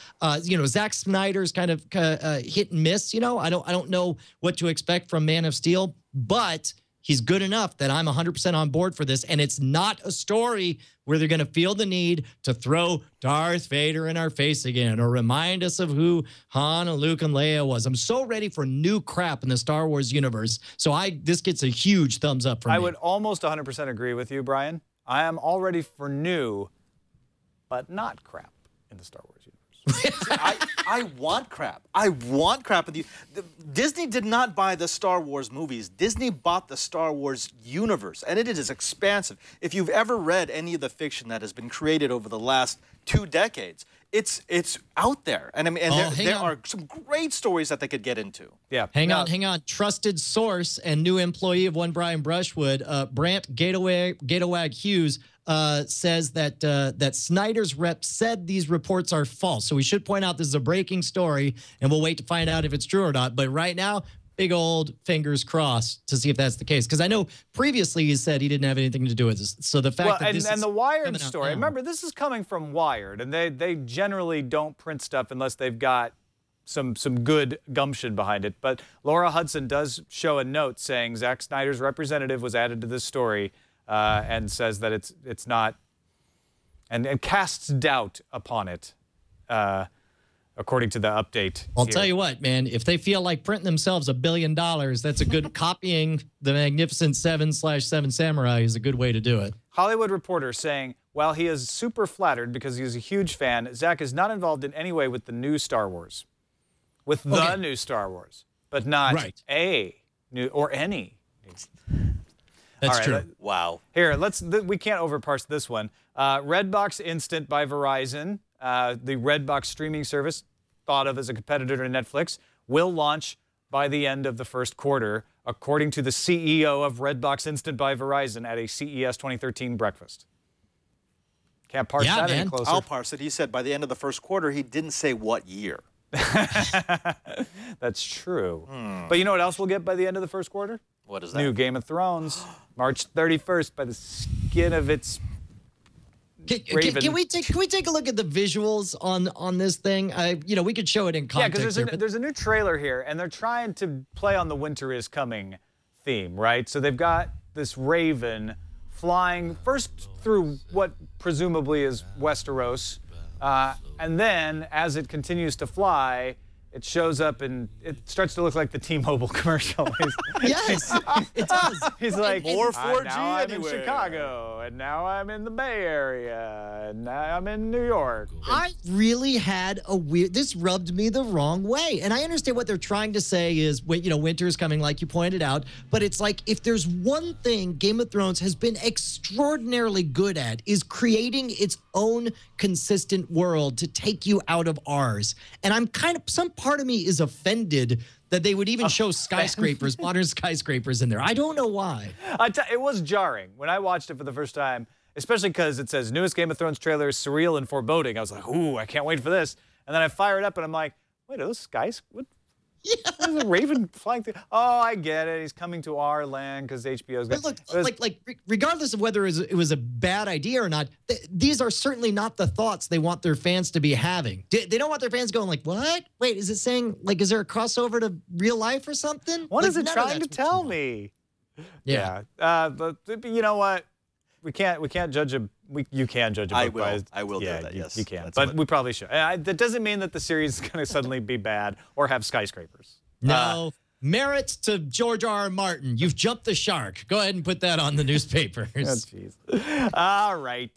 You know, Zack Snyder's kind of hit and miss. You know, I don't know what to expect from Man of Steel, but he's good enough that I'm 100% on board for this. And it's not a story where they're going to feel the need to throw Darth Vader in our face again or remind us of who Han and Luke and Leia was. I'm so ready for new crap in the Star Wars universe. So this gets a huge thumbs up from me. I would almost 100% agree with you, Brian. I am all ready for new, but not crap in the Star Wars universe. I want crap. I want crap with you. Disney did not buy the Star Wars movies. Disney bought the Star Wars universe, and it is expansive. If you've ever read any of the fiction that has been created over the last 2 decades, it's out there. And I mean, there are some great stories that they could get into. Yeah. Hang on. Trusted source and new employee of One Brian Brushwood, Brant Gatawag Hughes, says that Snyder's rep said these reports are false. So we should point out this is a breaking story, and we'll wait to find out if it's true or not. But right now, big old fingers crossed to see if that's the case. Because I know previously he said he didn't have anything to do with this. So the fact that this and is the Wired story, now, remember, this is coming from Wired, and they generally don't print stuff unless they've got some good gumption behind it. But Laura Hudson does show a note saying Zack Snyder's representative was added to this story and says that it's not and casts doubt upon it, according to the update. I'll tell you what, man, if they feel like printing themselves $1 billion, that's a good copying the Magnificent Seven/Seven Samurai is a good way to do it. Hollywood Reporter saying, while he is super flattered because he's a huge fan, Zach is not involved in any way with the new Star Wars. With the new Star Wars, but not a new or any. That's true. Wow. Here, we can't overparse this one. Redbox Instant by Verizon, the Redbox streaming service, thought of as a competitor to Netflix, will launch by the end of the first quarter, according to the CEO of Redbox Instant by Verizon at a CES 2013 breakfast. Can't parse that any closer. I'll parse it. He said by the end of the first quarter. He didn't say what year. That's true. But you know what else we'll get by the end of the first quarter? What is that? New Game of Thrones, March 31st, by the skin of its raven. Can we take a look at the visuals on this thing? We could show it in context. Yeah, because there's a new trailer here, and they're trying to play on the winter is coming theme, right? So they've got this raven flying first through what presumably is Westeros, and then as it continues to fly, it shows up and it starts to look like the T-Mobile commercial. Yes, it does. He's like, more 4G now I'm in anywhere. Chicago, and now I'm in the Bay Area, and now I'm in New York. I really had this rubbed me the wrong way. And I understand what they're trying to say is, winter is coming, like you pointed out. But it's like, if there's one thing Game of Thrones has been extraordinarily good at, is creating its own consistent world to take you out of ours. And some part of me is offended that they would even show skyscrapers, modern skyscrapers in there. I don't know why. It was jarring when I watched it for the first time, especially because it says newest Game of Thrones trailer is surreal and foreboding. I was like, ooh, I can't wait for this. And then I fire it up and I'm like, wait, are those skies? What? Yeah. There's a raven flying through. Oh, I get it. He's coming to our land because HBO's got. But look, regardless of whether it was a bad idea or not, these are certainly not the thoughts they want their fans to be having. They don't want their fans going like, what? Wait, is it saying, like, is there a crossover to real life or something? What is it trying to tell me? Yeah. But you know what? We can't judge you can judge a book by I will do that, yes. You can. But we probably should. That doesn't mean that the series is going to suddenly be bad or have skyscrapers. No. Merit to George R.R. Martin. You've jumped the shark. Go ahead and put that on the newspapers. Oh, jeez. All right.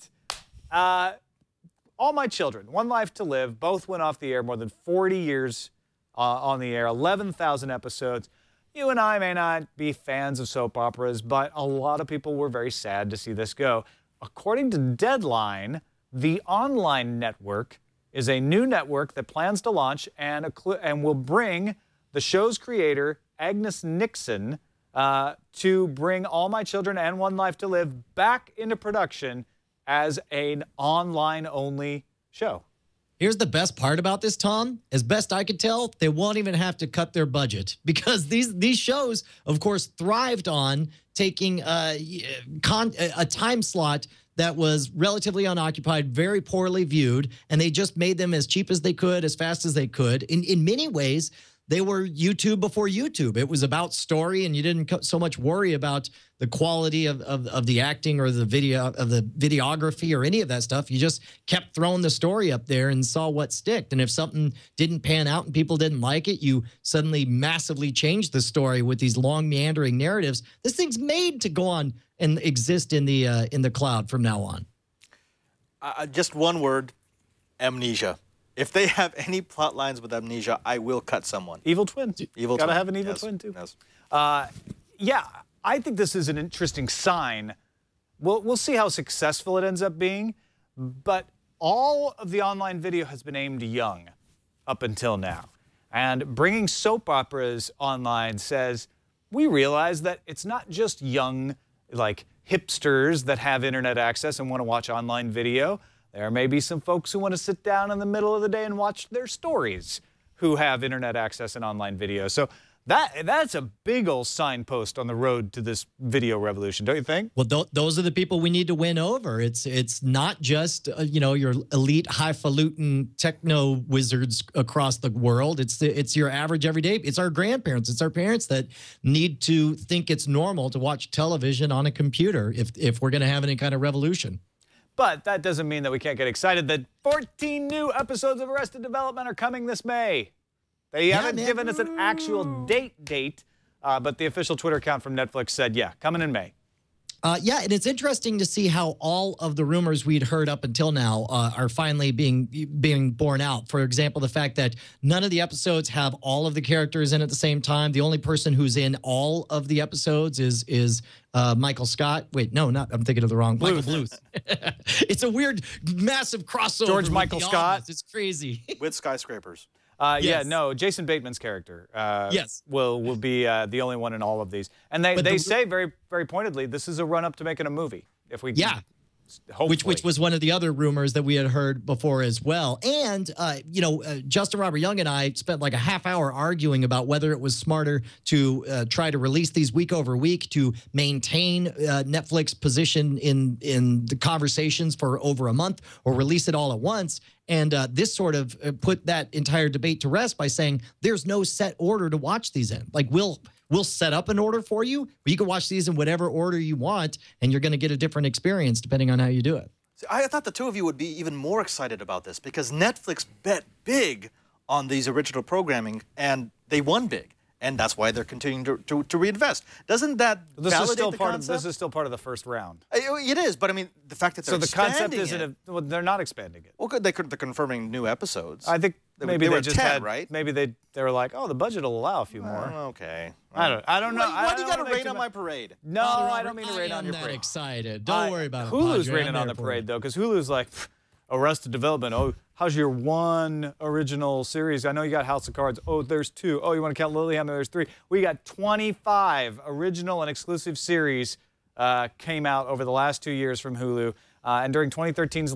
All My Children, One Life to Live, both went off the air more than 40 years on the air, 11,000 episodes. You and I may not be fans of soap operas, but a lot of people were very sad to see this go. According to Deadline, the online network is a new network that plans to launch and will bring the show's creator, Agnes Nixon, to bring All My Children and One Life to Live back into production as an online-only show. Here's the best part about this, Tom. As best I could tell, they won't even have to cut their budget because these shows, of course, thrived on taking a time slot that was relatively unoccupied, very poorly viewed, and they just made them as cheap as they could, as fast as they could. In many ways, they were YouTube before YouTube. It was about story, and you didn't so much worry about the quality of the acting or the videography or any of that stuff. You just kept throwing the story up there and saw what sticked. And if something didn't pan out and people didn't like it, you suddenly massively changed the story with these long meandering narratives. This thing's made to go on and exist in the cloud from now on. Just one word: amnesia. If they have any plot lines with amnesia, I will cut someone. Evil twin. Evil Gotta twin. have an evil twin, too. Yes. Yeah, I think this is an interesting sign. We'll see how successful it ends up being, but all of the online video has been aimed young up until now. And bringing soap operas online says, we realize that it's not just young, like hipsters that have internet access and want to watch online video. There may be some folks who want to sit down in the middle of the day and watch their stories who have internet access and online video. So that's a big old signpost on the road to this video revolution, don't you think? Well, those are the people we need to win over. It's not just your elite highfalutin techno wizards across the world. It's your average everyday. It's our grandparents. It's our parents that need to think it's normal to watch television on a computer if we're going to have any kind of revolution. But that doesn't mean that we can't get excited that 14 new episodes of Arrested Development are coming this May. They haven't given us an actual date, but the official Twitter account from Netflix said, yeah, coming in May. Yeah, and it's interesting to see how all of the rumors we'd heard up until now are finally being borne out. For example, the fact that none of the episodes have all of the characters in at the same time. The only person who's in all of the episodes is Michael Scott. Wait, no, not. I'm thinking of the wrong Michael Bluth. It's a weird, massive crossover. George Michael Scott. It's crazy. With skyscrapers. Yes. Yeah, no, Jason Bateman's character will be the only one in all of these. And they say very, very pointedly, this is a run-up to making a movie. If we which was one of the other rumors that we had heard before as well. And, Justin Robert Young and I spent like a half hour arguing about whether it was smarter to try to release these week over week to maintain Netflix position in the conversations for over a month or release it all at once. And this sort of put that entire debate to rest by saying there's no set order to watch these in. Like, we'll set up an order for you, but you can watch these in whatever order you want, and you're going to get a different experience depending on how you do it. See, I thought the two of you would be even more excited about this because Netflix bet big on these original programming, and they won big. And that's why they're continuing to reinvest. Doesn't that validate the concept? This is still part of the first round. It is, but I mean, the fact that they're expanding the concept isn't. Well, they're not expanding it. Well, they're confirming new episodes. I think maybe they just 10, had. Right? Maybe they were like, oh, the budget will allow a few more. Okay. I don't know. Why do you got to rain on my parade? No, I don't mean to rain on your I'm parade. that excited. Don't worry about it. Hulu's Padre. raining on the parade though, because Hulu's like. Arrested Development. Oh, how's your one original series? I know you got House of Cards. Oh, there's 2. Oh, you want to count Lilyhammer? There's 3. We got 25 original and exclusive series came out over the last 2 years from Hulu. And during 2013's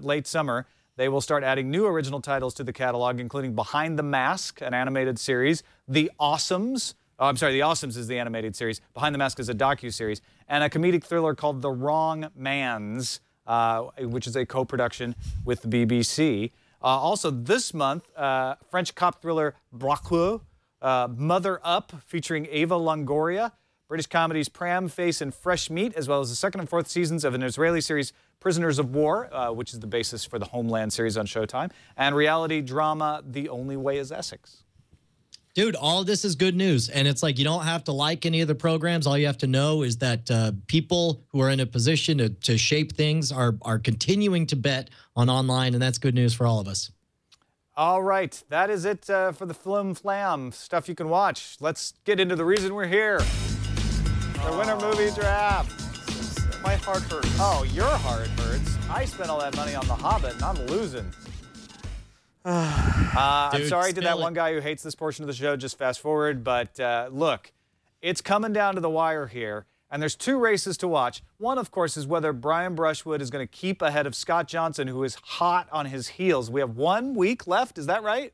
late summer, they will start adding new original titles to the catalog, including Behind the Mask, an animated series, The Awesomes. Oh, I'm sorry, The Awesomes is the animated series. Behind the Mask is a docuseries, and a comedic thriller called The Wrong Mans, which is a co-production with the BBC. Also this month, French cop thriller Braqueux, Mother Up, featuring Ava Longoria, British comedies Pram, Face, and Fresh Meat, as well as the 2nd and 4th seasons of an Israeli series, Prisoners of War, which is the basis for the Homeland series on Showtime, and reality drama The Only Way is Essex. Dude, all of this is good news. And it's like you don't have to like any of the programs. All you have to know is that people who are in a position to shape things are continuing to bet on online, and that's good news for all of us. All right, that is it for the Flim Flam stuff you can watch. Let's get into the reason we're here. The winter movie draft. My heart hurts. Oh, your heart hurts. I spent all that money on The Hobbit, and I'm losing. I'm sorry to that one guy who hates this portion of the show. Just fast forward. But look, it's coming down to the wire here. And there's 2 races to watch. One, of course, is whether Brian Brushwood is going to keep ahead of Scott Johnson, who is hot on his heels. We have 1 week left. Is that right?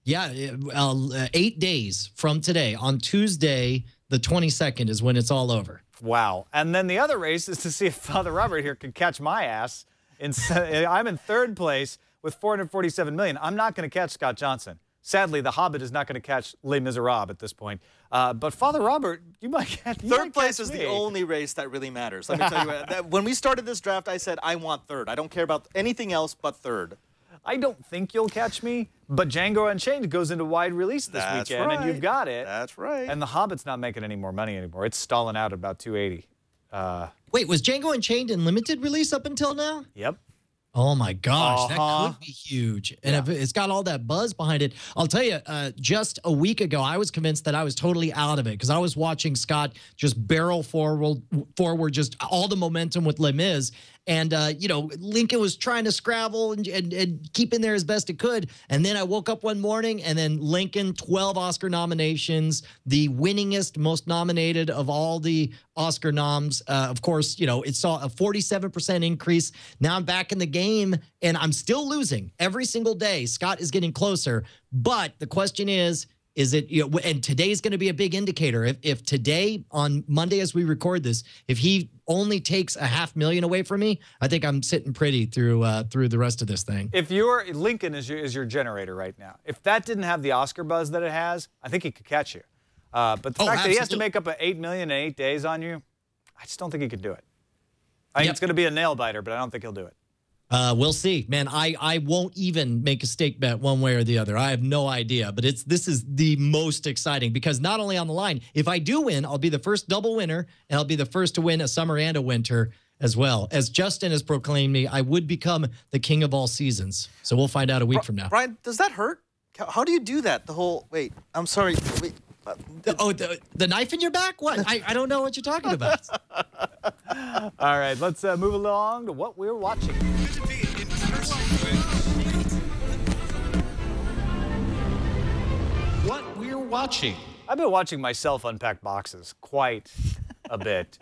Yeah, 8 days from today. On Tuesday, the 22nd is when it's all over. Wow. And then the other race is to see if Father Robert here can catch my ass. I'm in 3rd place with 447 million. I'm not going to catch Scott Johnson. Sadly, The Hobbit is not going to catch Les Miserables at this point. But Father Robert, you might catch me. 3rd place is the only race that really matters. Let me tell you what, when we started this draft, I said, I want 3rd. I don't care about anything else but 3rd. I don't think you'll catch me, but Django Unchained goes into wide release this weekend, and you've got it. That's right. And The Hobbit's not making any more money anymore. It's stalling out at about 280. Wait, was Django Unchained in limited release up until now? Yep. Oh, my gosh. That could be huge. And if it's got all that buzz behind it. I'll tell you, just a week ago, I was convinced that I was totally out of it because I was watching Scott just barrel forward, just all the momentum with Les Mis. And, Lincoln was trying to scrabble and keep in there as best it could. And then I woke up one morning and then Lincoln, 12 Oscar nominations, the winningest, most nominated of all the Oscar noms. Of course, it saw a 47% increase. Now I'm back in the game and I'm still losing every single day. Scott is getting closer. But the question is it, and today's going to be a big indicator. If today on Monday, as we record this, if he only takes a $500,000 away from me, I think I'm sitting pretty through the rest of this thing. If Lincoln is your generator right now, if that didn't have the Oscar buzz that it has, I think he could catch you. But the fact that he has to make up $8 million in 8 days on you, I just don't think he could do it. I think it's going to be a nail biter, but I don't think he'll do it. We'll see, man. I won't even make a stake bet one way or the other. I have no idea, but this is the most exciting because not only on the line, if I do win, I'll be the first double winner, and I'll be the first to win a summer and a winter as well. As Justin has proclaimed me, I would become the king of all seasons. So we'll find out a week from now. Brian, does that hurt? How do you do that? Wait, I'm sorry. Wait. The knife in your back? What? I don't know what you're talking about. All right, let's move along to what we're watching. What we're watching. I've been watching myself unpack boxes quite a bit,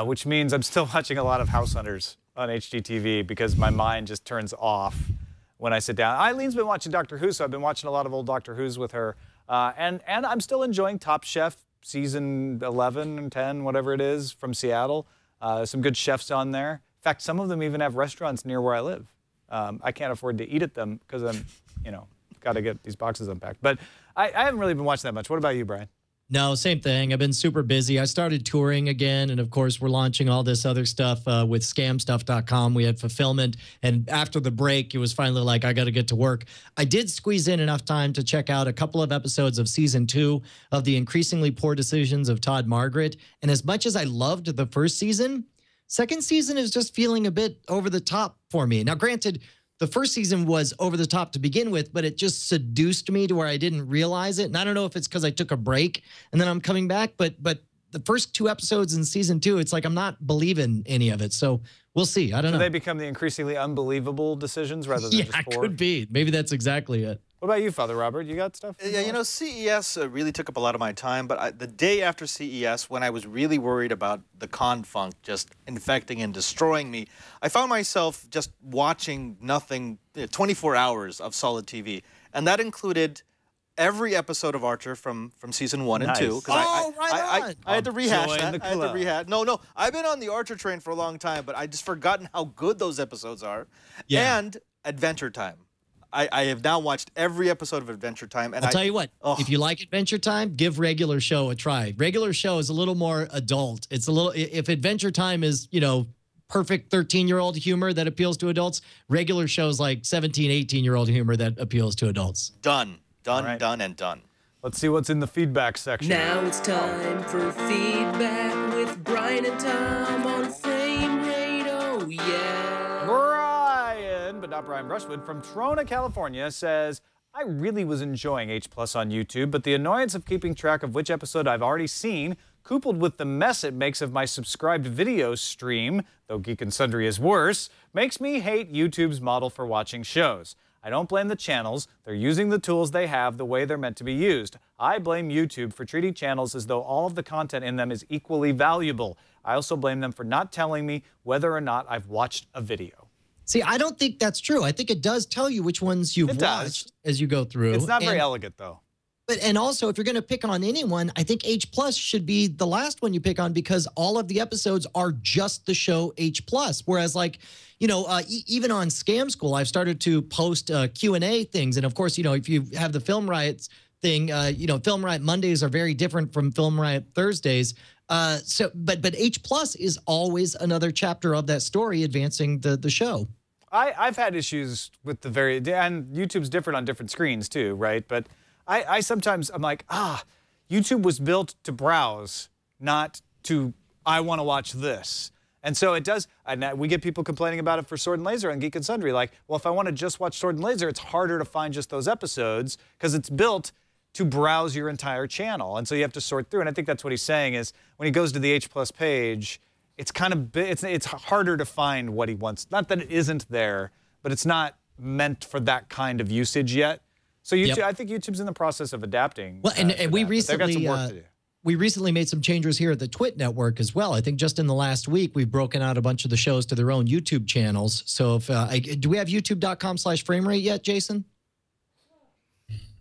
which means I'm still watching a lot of House Hunters on HGTV because my mind just turns off when I sit down. Eileen's been watching Doctor Who, so I've been watching a lot of old Doctor Who's with her. And I'm still enjoying Top Chef season 11 and 10, whatever it is, from Seattle. Some good chefs on there. In fact, some of them even have restaurants near where I live. I can't afford to eat at them because I'm, got to get these boxes unpacked. But I haven't really been watching that much. What about you, Brian? No, same thing. I've been super busy. I started touring again, and of course, we're launching all this other stuff with scamstuff.com. We had fulfillment, and after the break, it was finally like, I got to get to work. I did squeeze in enough time to check out a couple of episodes of season 2 of The Increasingly Poor Decisions of Todd Margaret, and as much as I loved the first season, second season is just feeling a bit over the top for me. Now, granted, the first season was over the top to begin with, but it just seduced me to where I didn't realize it. And I don't know if it's because I took a break and then I'm coming back, but the first 2 episodes in season 2, it's like I'm not believing any of it. So we'll see. I don't know. Do they become the increasingly unbelievable decisions rather than just 4? Yeah, could be. Maybe that's exactly it. What about you, Father Robert? You got stuff? Yeah, CES really took up a lot of my time, but the day after CES, when I was really worried about the con funk just infecting and destroying me, I found myself just watching nothing, 24 hours of solid TV. And that included every episode of Archer from season 1 and 2. I had to rehash that. I had to rehash. No, I've been on the Archer train for a long time, but I just forgotten how good those episodes are. Yeah. And Adventure Time. I have now watched every episode of Adventure Time. And I'll tell you what, if you like Adventure Time, give Regular Show a try. Regular Show is a little more adult. It's a little, if Adventure Time is, perfect 13-year-old humor that appeals to adults, Regular Show is like 17, 18-year-old humor that appeals to adults. Done, right. Done, and done. Let's see what's in the feedback section. Now it's time for feedback with Brian and Tom on Frame Rate. Oh, yeah. Brian, but not Brian Brushwood, from Trona, California, says, I really was enjoying H+ on YouTube, but the annoyance of keeping track of which episode I've already seen, coupled with the mess it makes of my subscribed video stream, though Geek and Sundry is worse, makes me hate YouTube's model for watching shows. I don't blame the channels. They're using the tools they have the way they're meant to be used. I blame YouTube for treating channels as though all of the content in them is equally valuable. I also blame them for not telling me whether or not I've watched a video. See, I don't think that's true. I think it does tell you which ones you've watched as you go through. It's not very elegant, though. And also, if you're going to pick on anyone, I think H+ should be the last one you pick on because all of the episodes are just the show H+. Whereas, like, even on Scam School, I've started to post Q&A things. And of course, if you have the Film Riots thing, Film Riot Mondays are very different from Film Riot Thursdays. But H+ is always another chapter of that story advancing the show. I've had issues with and YouTube's different on different screens too, right? But I sometimes I'm like, YouTube was built to browse, not to, I want to watch this. And so it does, and we get people complaining about it for Sword and Laser and Geek and Sundry. Like, well, if I want to just watch Sword and Laser, it's harder to find just those episodes because it's built to browse your entire channel. And so you have to sort through. And I think that's what he's saying is when he goes to the H+ page, it's kind of, it's harder to find what he wants. Not that it isn't there, but it's not meant for that kind of usage yet. So YouTube, I think YouTube's in the process of adapting. Well, and we recently, they've got some work to do. We recently made some changes here at the Twit Network as well. I think just in the last week, we've broken out a bunch of the shows to their own YouTube channels. So if do we have youtube.com/framerate yet, Jason?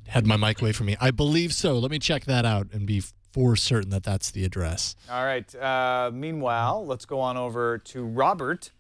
Had my mic away from me. I believe so. Let me check that out and be for certain that that's the address. All right. Meanwhile, let's go on over to Robert,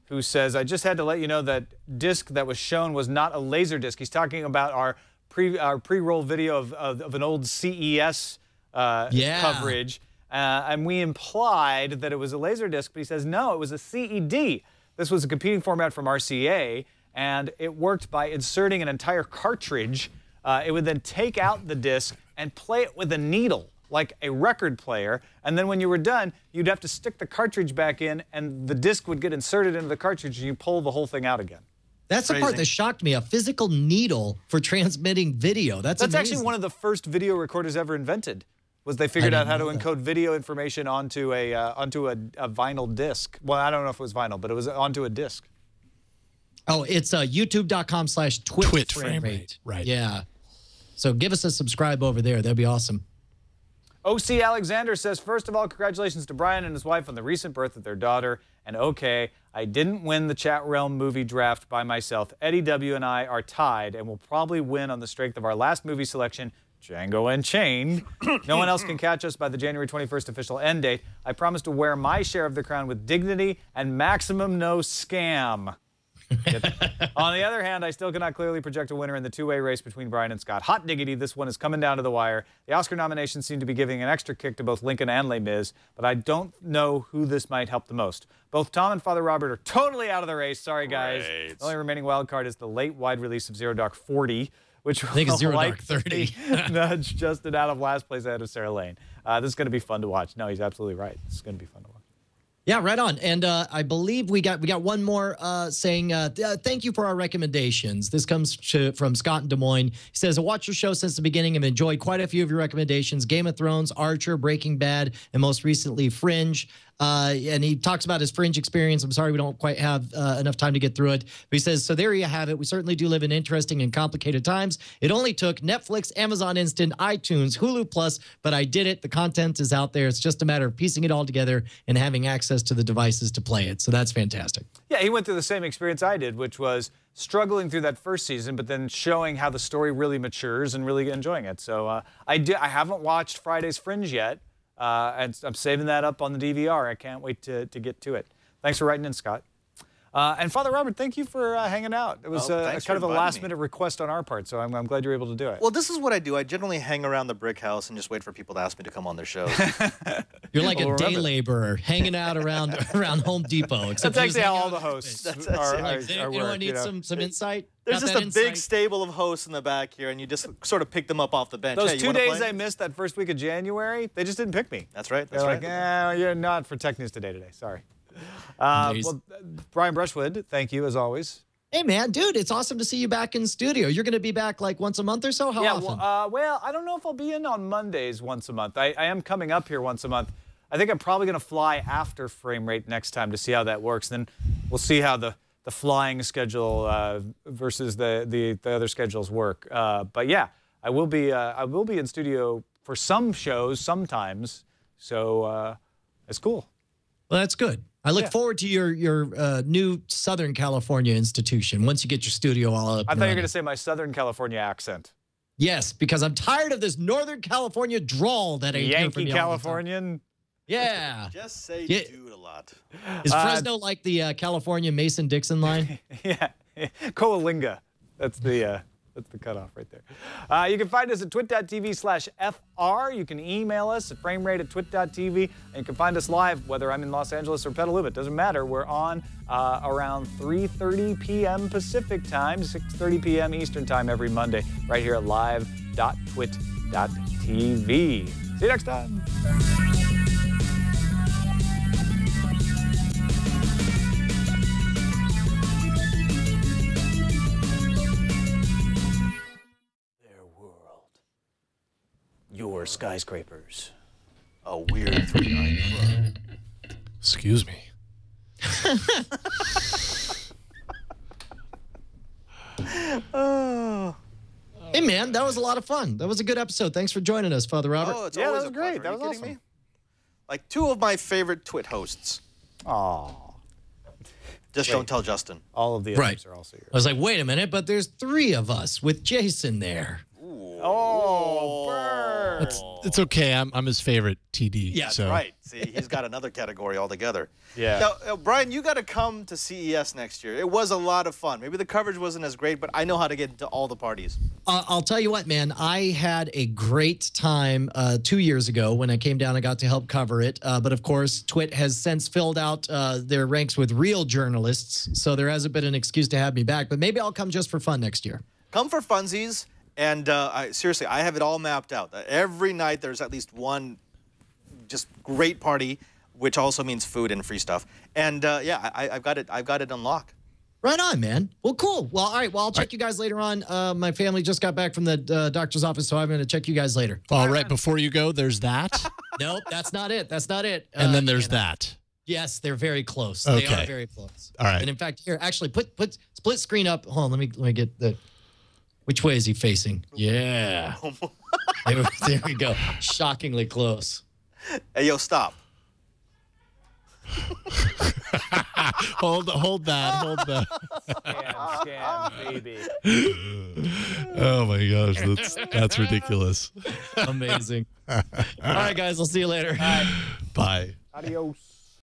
who says, I just had to let you know that disc that was shown was not a laser disc. He's talking about our pre-roll video of an old CES coverage. and we implied that it was a Laserdisc, but he says, no, it was a CED. This was a competing format from RCA, and it worked by inserting an entire cartridge. It would then take out the disc and play it with a needle, like a record player. And then when you were done, you'd have to stick the cartridge back in, and the disc would get inserted into the cartridge, and you pull the whole thing out again. That's the part that shocked me, a physical needle for transmitting video. That's actually one of the first video recorders ever invented, was they figured out how to encode video information onto a vinyl disc. Well, I don't know if it was vinyl, but it was onto a disc. Oh, it's youtube.com/twit frame rate. Right. Yeah. So give us a subscribe over there. That'd be awesome. O.C. Alexander says, first of all, congratulations to Brian and his wife on the recent birth of their daughter. And okay, I didn't win the Chat Realm movie draft by myself. Eddie W. and I are tied and will probably win on the strength of our last movie selection, Django Unchained. No one else can catch us by the January 21st official end date. I promise to wear my share of the crown with dignity and maximum no scam. On the other hand, I still cannot clearly project a winner in the two-way race between Brian and Scott. Hot diggity, this one is coming down to the wire. The Oscar nominations seem to be giving an extra kick to both Lincoln and Les Mis, but I don't know who this might help the most. Both Tom and Father Robert are totally out of the race. Sorry, guys. The only remaining wild card is the late wide release of Zero Dark 40, which will Zero Dark 30. nudge Justin out of last place ahead of Sarah Lane. This is going to be fun to watch. No, he's absolutely right. This is going to be fun to watch. Yeah, right on. And I believe we got one more saying thank you for our recommendations. This comes from Scott in Des Moines. He says, I watched your show since the beginning and enjoyed quite a few of your recommendations. Game of Thrones, Archer, Breaking Bad, and most recently Fringe. And he talks about his Fringe experience. I'm sorry we don't quite have enough time to get through it. But he says, so there you have it. We certainly do live in interesting and complicated times. It only took Netflix, Amazon Instant, iTunes, Hulu Plus, but I did it. The content is out there. It's just a matter of piecing it all together and having access to the devices to play it. So that's fantastic. Yeah, he went through the same experience I did, which was struggling through that first season, but then showing how the story really matures and really enjoying it. So I haven't watched Friday's Fringe yet. And I'm saving that up on the DVR. I can't wait to get to it. Thanks for writing in, Scott. And Father Robert, thank you for hanging out. It was kind of a last-minute request on our part, so I'm glad you're able to do it. Well, this is what I do. I generally hang around the brick house and just wait for people to ask me to come on their show. You're like a day laborer hanging out around Home Depot. That's actually how all the hosts are Anyone need some insight? There's just a big stable of hosts in the back here, and you just sort of pick them up off the bench. Those 2 days I missed that first week of January, they just didn't pick me. That's right. They're like, you're not for Tech News today. Sorry. Well, Brian Brushwood, thank you as always. Hey, man, dude, it's awesome to see you back in studio. You're going to be back like once a month or so? How often? Well, I don't know if I'll be in on Mondays once a month. I am coming up here once a month. I think I'm probably going to fly after Frame Rate next time to see how that works. Then we'll see how the flying schedule versus the other schedules work. But yeah, I will be in studio for some shows sometimes. So it's cool. Well, that's good. I look forward to your new Southern California institution once you get your studio all up. I thought you were going to say my Southern California accent. Yes, because I'm tired of this Northern California drawl that I hear from you. Yankee Californian. Yeah. Just say dude a lot. Is Fresno like the California Mason-Dixon line? Yeah. Coalinga. That's the cutoff right there. You can find us at twit.tv/FR. You can email us at framerate@twit.tv. And you can find us live, whether I'm in Los Angeles or Petaluma. It doesn't matter. We're on around 3:30 p.m. Pacific time, 6:30 p.m. Eastern time every Monday, right here at live.twit.tv. See you next time. Your skyscrapers. A weird 3-9 club. Excuse me. Hey, man, that was a lot of fun. That was a good episode. Thanks for joining us, Father Robert. Oh, it's always that was great. That was awesome. Me? Like 2 of my favorite Twit hosts. Aw. Just don't tell Justin. All of the others are also yours. I was like, wait a minute, but there's 3 of us with Jason there. Oh, burn. Sure. It's okay. I'm his favorite TD. Yeah, so. that's right. See, he's got another category altogether. Yeah. Now, Brian, you got to come to CES next year. It was a lot of fun. Maybe the coverage wasn't as great, but I know how to get into all the parties. I'll tell you what, man. I had a great time 2 years ago when I came down. I got to help cover it. But of course, Twit has since filled out their ranks with real journalists, so there hasn't been an excuse to have me back. But maybe I'll come just for fun next year. Come for funsies. And seriously, I have it all mapped out. Every night there's at least one just great party, which also means food and free stuff. And yeah, I've got it unlocked. Right on, man. Well, cool. Well, all right. Well, I'll check you guys later on. My family just got back from the doctor's office, so I'm going to check you guys later. All right. Before you go, there's that. Nope, that's not it. That's not it. And then there's that. Yes, they're very close. Okay. They are very close. All right. And in fact, here, actually, put split screen up. Hold on. Let me get the. Which way is he facing? Yeah. There we go. Shockingly close. Hey, yo, stop. hold that. Scam, baby. Oh my gosh, that's ridiculous. Amazing. All right, guys. I'll see you later. Bye. Adios.